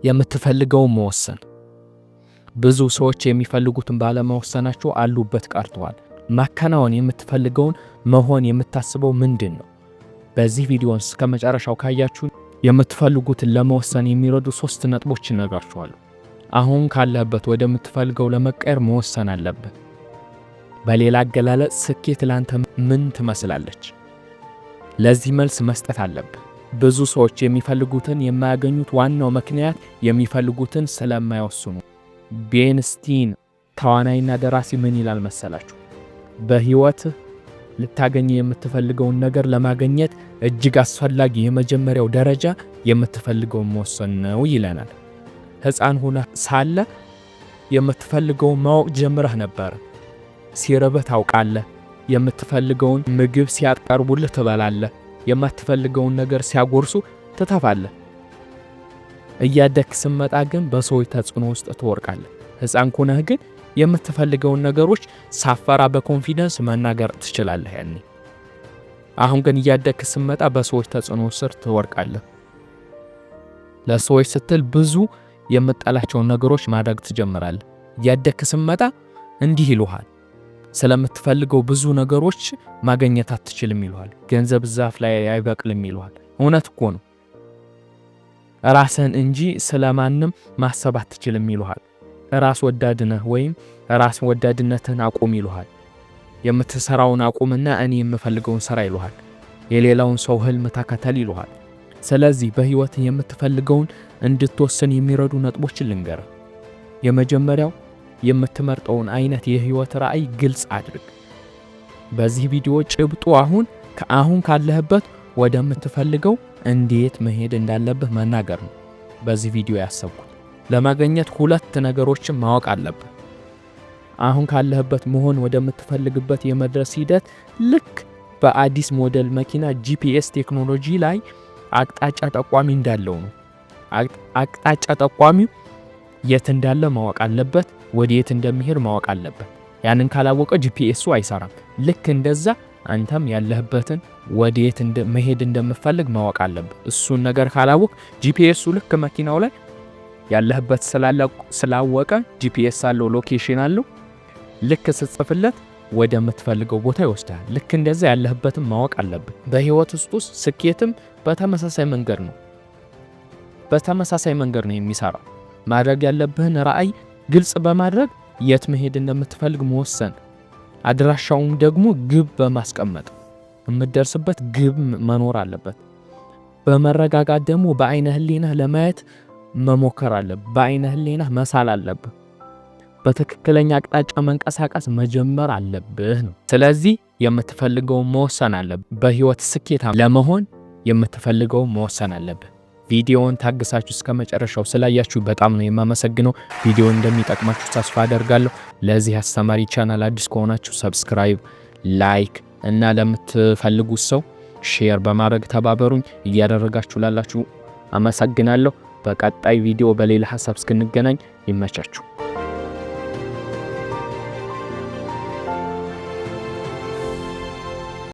የምትፈልገው መወሰን። ብዙ ሰዎች የሚፈልጉትን ባለመወሰናቸው አሉበት ቀርተዋል። ማከናወን የምትፈልገውን መሆን የምታስበው ምንድን ነው? በዚህ ቪዲዮን እስከ መጨረሻው ካያችሁ የምትፈልጉትን ለመወሰን የሚረዱ 3 ነጥቦች እነግራችኋለሁ። አሁን ካለህበት ወደምትፈልገው ለመቀየር መወሰን አለብህ። በሌላ አገላለጽ ስኬት ላንተ ምን ትመስላለች? ለዚህ መልስ መስጠት አለብህ። ብዙ ሰዎች የሚፈልጉትን የማያገኙት ዋናው ምክንያት የሚፈልጉትን ስለማይወስኑ። ቤን ስቲን ተዋናይና ደራሲ ምን ይላል መሰላችሁ? በህይወትህ ልታገኝ የምትፈልገውን ነገር ለማግኘት እጅግ አስፈላጊ የመጀመሪያው ደረጃ የምትፈልገውን መወሰን ነው ይለናል። ሕፃን ሆነህ ሳለ የምትፈልገውን ማወቅ ጀምረህ ነበር። ሲርብህ ታውቃለህ። የምትፈልገውን ምግብ ሲያቀርቡልህ ትበላለህ። የማትፈልገውን ነገር ሲያጎርሱ ትተፋለህ። እያደግህ ስትመጣ ግን በሰዎች ተጽዕኖ ውስጥ ትወርቃለህ። ሕፃን ሆነህ ግን የምትፈልገውን ነገሮች ሳፈራ በኮንፊደንስ መናገር ትችላለህ ያኔ። አሁን ግን እያደግህ ስትመጣ በሰዎች ተጽዕኖ ስር ትወርቃለህ። ለሰዎች ስትል ብዙ የምትጠላቸውን ነገሮች ማድረግ ትጀምራለህ። እያደግህ ስትመጣ እንዲህ ይሉሃል፣ ስለምትፈልገው ብዙ ነገሮች ማግኘት አትችልም ይሉሃል። ገንዘብ ዛፍ ላይ አይበቅልም ይሉሃል። እውነት እኮ ነው። ራስን እንጂ ስለማንም ማሰብ አትችልም ይሉሃል። ራስ ወዳድ ነህ ወይም ራስ ወዳድነትን አቁም ይሉሃል። የምትሰራውን አቁምና እኔ የምፈልገውን ስራ ይሉሃል። የሌላውን ሰው ህልም ተከተል ይሉሃል። ስለዚህ በህይወት የምትፈልገውን እንድትወስን የሚረዱ ነጥቦችን ልንገርህ። የመጀመሪያው የምትመርጠውን አይነት የህይወት ራዕይ ግልጽ አድርግ። በዚህ ቪዲዮ ጭብጡ አሁን ካለህበት ወደምትፈልገው እንዴት መሄድ እንዳለብህ መናገር ነው። በዚህ ቪዲዮ ያሰብኩት ለማግኘት 2 ነገሮችን ማወቅ አለብህ። አሁን ካለህበት መሆን ወደምትፈልግበት የመድረስ ሂደት ልክ በአዲስ ሞዴል መኪና ጂፒኤስ ቴክኖሎጂ ላይ አቅጣጫ ጠቋሚ እንዳለው ነው። አቅጣጫ ጠቋሚው የት እንዳለ ማወቅ አለበት፣ ወዴት እንደሚሄድ ማወቅ አለበት። ያንን ካላወቀ ጂፒኤሱ አይሰራም። ልክ እንደዛ አንተም ያለህበትን ወዴት መሄድ እንደምፈልግ ማወቅ አለበት። እሱን ነገር ካላወቅ ጂፒኤሱ ልክ መኪናው ላይ ያለህበት ስላወቀ ጂፒኤስ አለው፣ ሎኬሽን አለው። ልክ ስትጽፍለት ወደምትፈልገው ቦታ ይወስዳል። ልክ እንደዛ ያለህበትን ማወቅ አለበት። በህይወት ውስጥ ስኬትም በተመሳሳይ መንገድ ነው የሚሰራው። ማድረግ ያለብህን ራዕይ ግልጽ በማድረግ የት መሄድ እንደምትፈልግ መወሰን፣ አድራሻውን ደግሞ ግብ በማስቀመጥ የምትደርስበት ግብ መኖር አለበት። በመረጋጋት ደግሞ በአይነ ህሊናህ ለማየት መሞከር አለብህ። በአይነ ህሊናህ መሳል አለብህ። በትክክለኛ አቅጣጫ መንቀሳቀስ መጀመር አለብህ ነው። ስለዚህ የምትፈልገውን መወሰን አለብህ። በህይወት ስኬታማ ለመሆን የምትፈልገውን መወሰን አለብህ። ቪዲዮውን ታግሳችሁ እስከ መጨረሻው ስላያችሁ በጣም ነው የማመሰግነው። ቪዲዮ እንደሚጠቅማችሁ ተስፋ አደርጋለሁ። ለዚህ አስተማሪ ቻናል አዲስ ከሆናችሁ ሰብስክራይብ፣ ላይክ እና ለምትፈልጉት ሰው ሼር በማድረግ ተባበሩኝ። እያደረጋችሁ ላላችሁ አመሰግናለሁ። በቀጣይ ቪዲዮ በሌላ ሐሳብ እስክንገናኝ ይመቻችሁ።